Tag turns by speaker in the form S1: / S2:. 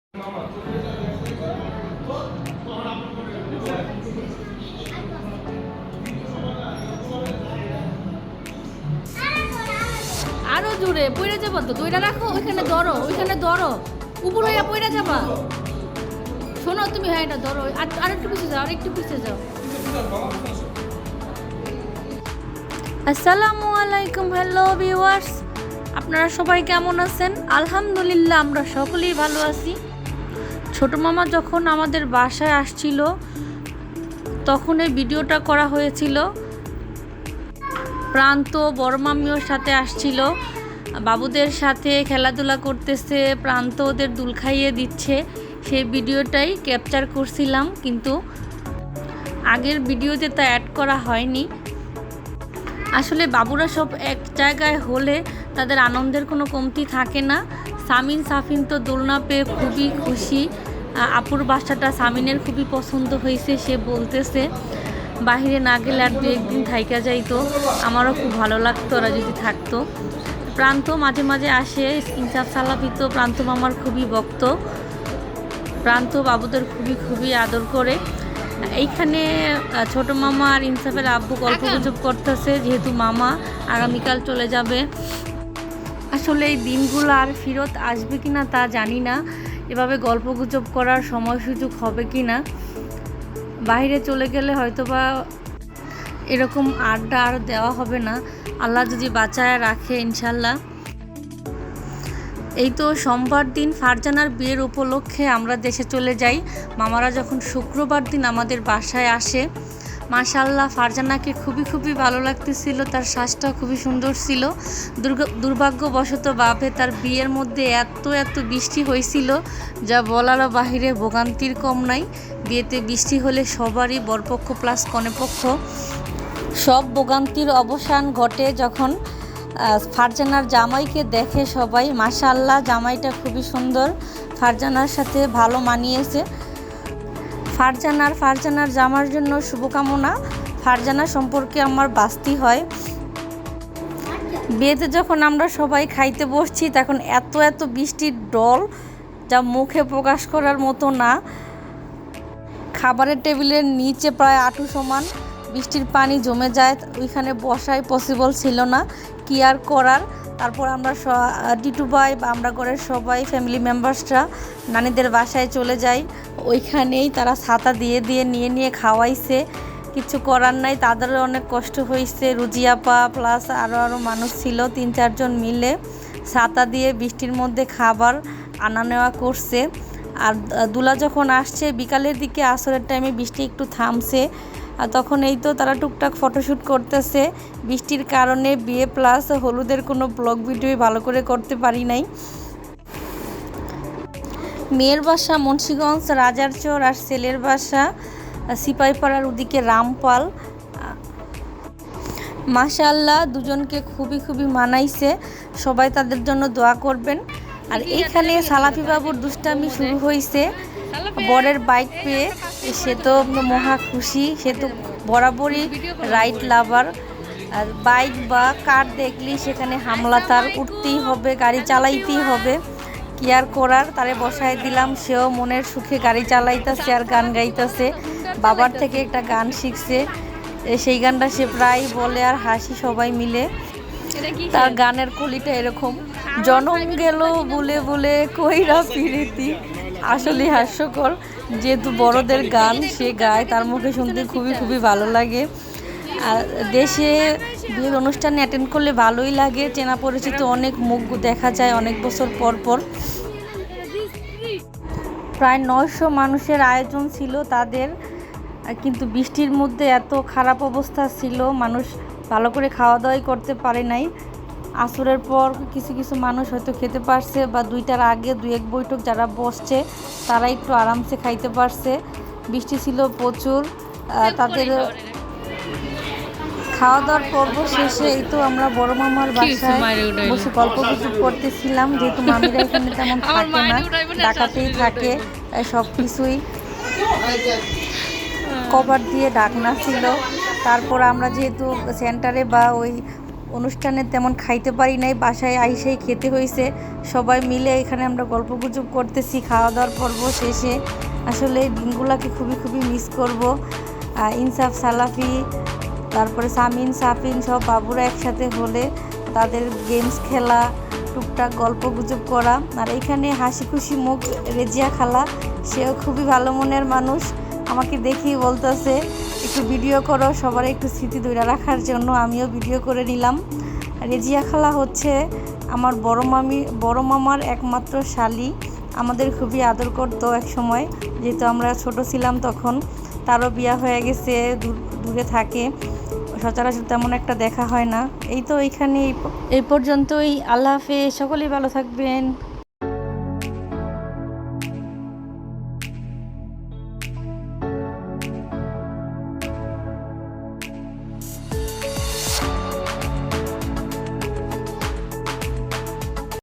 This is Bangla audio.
S1: আরো জোরে পড়ে যাবা তো, দুইটা রাখো, ওইখানে ধরো, উপরে হইয়া পড়ে যাবা। শোনো তুমি, হ্যাঁ এটা ধরো, আর একটু পিছিয়ে যাও, আর একটু পিছিয়ে যাও। আসসালামু আলাইকুম, হ্যালো ভিউয়ার্স, আপনারা সবাই কেমন আছেন? আলহামদুলিল্লাহ আমরা সকলেই ভালো আছি। ছোট মামা যখন আমাদের বাসায় আসছিল তখন এই ভিডিওটা করা হয়েছিল। প্রান্ত বড় মামিওর সাথে আসছিল, বাবুদের সাথে খেলাধুলা করতেছে, প্রান্ত ওদের দুল খাইয়ে দিচ্ছে, সেই ভিডিওটাই ক্যাপচার করছিলাম, কিন্তু আগের ভিডিওতে তা অ্যাড করা হয়নি। আসলে বাবুরা সব এক জায়গায় হলে তাদের আনন্দের কোনো কমতি থাকে না। সাফিন তো দোলনা পেয়ে খুবই খুশি। আপুর বাসাটা সামিনের খুবই পছন্দ হয়েছে, সে বলতেছে বাহিরে না গেলে আর 2-1 দিন থাইকা যাইতো, আমারও খুব ভালো লাগতো ওরা যদি থাকতো। প্রান্ত মাঝে মাঝে আসে, ইনসাফ সালাফি তো প্রান্ত মামার খুবই ভক্ত। প্রান্ত বাবুদের খুবই আদর করে। এইখানে ছোট মামা আর ইনসাফের আব্বু গল্প গুজব করতেছে, যেহেতু মামা আগামীকাল চলে যাবে। আসলে এই দিনগুলো আর ফেরত আসবে কিনা তা জানি না, এভাবে গল্প গুজব করার সময় সুযোগ হবে কি না। বাইরে চলে গেলে হয়তোবা এরকম আড্ডা আর দেওয়া হবে না, আল্লাহ যদি বাঁচায় রাখে ইনশাল্লাহ। এই তো সোমবার দিন ফারজানার বিয়ের উপলক্ষে আমরা দেশে চলে যাই। মামারা যখন শুক্রবার দিন আমাদের বাসায় আসে, মাশাআল্লাহ ফারজানাকে খুবই ভালো লাগতেছিল, তার শ্বাসটা খুবই সুন্দর ছিল। দুর্ভাগ্যবশত বাপে তার বিয়ের মধ্যে এত বৃষ্টি হয়েছিল যা বলারও বাহিরে, ভোগান্তির কম নাই। বিয়েতে বৃষ্টি হলে সবারই, বরপক্ষ প্লাস কনেপক্ষ, সব ভোগান্তির অবসান ঘটে যখন ফারজানার জামাইকে দেখে সবাই। মাশাআল্লাহ জামাইটা খুবই সুন্দর, ফারজানার সাথে ভালো মানিয়েছে। ফারজানার জামার জন্য শুভকামনা। ফারজানা সম্পর্কে আমার বাস্তি হয়। বিয়েতে যখন আমরা সবাই খাইতে বসছি তখন এত বৃষ্টির ডল যা মুখে প্রকাশ করার মতো না। খাবারের টেবিলের নিচে প্রায় আঁটু সমান বৃষ্টির পানি জমে যায়, ওইখানে বসাই পসিবল ছিল না, কি আর করার। তারপর আমরা টিটু ভাই বা আমরা ঘরের সবাই ফ্যামিলি মেম্বার্সরা নানিদের বাসায় চলে যাই। ওইখানেই তারা ছাতা দিয়ে নিয়ে খাওয়াইছে, কিছু করার নাই, তাদেরও অনেক কষ্ট হয়েছে। রুজিয়াপা প্লাস আরও মানুষ ছিল, 3-4 জন মিলে ছাতা দিয়ে বৃষ্টির মধ্যে খাবার আনা নেওয়া করছে। আর দুলা যখন আসছে বিকালের দিকে, আসরের টাইমে বৃষ্টি একটু থামছে, আর তখন এই তো তারা টুকটাক ফটোশ্যুট করতেছে। বৃষ্টির কারণে বিয়ে প্লাস হলুদের কোনো ব্লগ ভিডিও ভালো করে করতে পারি নাই। মেয়ের বাসা মুন্সিগঞ্জ রাজারচর, আর ছেলের বাসা সিপাহীপাড়ার ওদিকে রামপাল। মাশাআল্লাহ দুজনকে খুবই মানাইছে, সবাই তাদের জন্য দোয়া করবেন। আর এইখানে সালাফি বাবুর দুষ্টামি শুরু হয়েছে। বরের বাইক পেয়ে সে তো মহা খুশি, সে তো বরাবরই রাইড লাভার। আর বাইক বা কার দেখলি সেখানে হামলা, তার উঠতেই হবে, গাড়ি চালাইতেই হবে, কি আর করার। তারে বসায় দিলাম, সেও মনের সুখে গাড়ি চালাইতেছে আর গান গাইতেছে। বাবার থেকে একটা গান শিখছে, সেই গানটা সে প্রায় বলে আর হাসি সবাই মিলে। তার গানের কলিটা এরকম, জনম গেল বুলে কইরা ফিরিতি। আসলে হাস্যকর, যেহেতু বড়দের গান সে গায়, তার মুখে শুনতে খুবই ভালো লাগে। আর দেশে বিয়ের অনুষ্ঠানে অ্যাটেন্ড করলে ভালোই লাগে, চেনা পরিচিত অনেক মুখ দেখা যায় অনেক বছর পর। প্রায় 900 মানুষের আয়োজন ছিল তাদের, কিন্তু বৃষ্টির মধ্যে এত খারাপ অবস্থা ছিল, মানুষ ভালো করে খাওয়া দাওয়াই করতে পারে নাই। আসরের পর কিছু মানুষ হয়তো খেতে পারছে, বা 2টার আগে 2-1 বৈঠক যারা বসছে তারা একটু আরামসে খাইতে পারছে। বৃষ্টি ছিল প্রচুর, তাদের খাওয়া দাওয়ার পর্ব শেষে এই তো আমরা বড় মামার বাসায় বসে গল্প গুজব করতেছিলাম, যেহেতু মামিরা এখানে তেমন থাকে না, ঢাকাতেই থাকে, সব কিছুই কভার দিয়ে ঢাকনা ছিল। তারপর আমরা যেহেতু সেন্টারে বা ওই অনুষ্ঠানে তেমন খাইতে পারি নাই, বাসায় আইসেই খেতে হয়েছে। সবাই মিলে এখানে আমরা গল্পগুজব করতেছি খাওয়া দাওয়ার পর্ব শেষে। আসলে এই দিনগুলোকে খুবই খুবই মিস করব। ইনসাফ, সালাফি, তারপরে সামিন, সাফিন সব বাবুরা একসাথে হলে তাদের গেমস খেলা, টুকটাক গল্পগুজব করা। আর এখানে হাসি খুশি মুখ রেজিয়া খালা, সেও খুবই ভালো মনের মানুষ। আমাকে দেখেই বলতেছে একটু ভিডিও করো, সবার একটু স্মৃতি ধরে রাখার জন্য। আমিও ভিডিও করে নিলাম। রেজিয়া খালা হচ্ছে আমার বড় মামার একমাত্র শালি। আমাদের খুবই আদর করতো এক সময়, যেহেতু আমরা ছোট ছিলাম তখন। তারও বিয়া হয়ে গেছে, দূরে থাকে, সচরাচর তেমন একটা দেখা হয় না। এই তো এইখানে এই পর্যন্তই। আল্লাহ হাফেজ, সকলেই ভালো থাকবেন।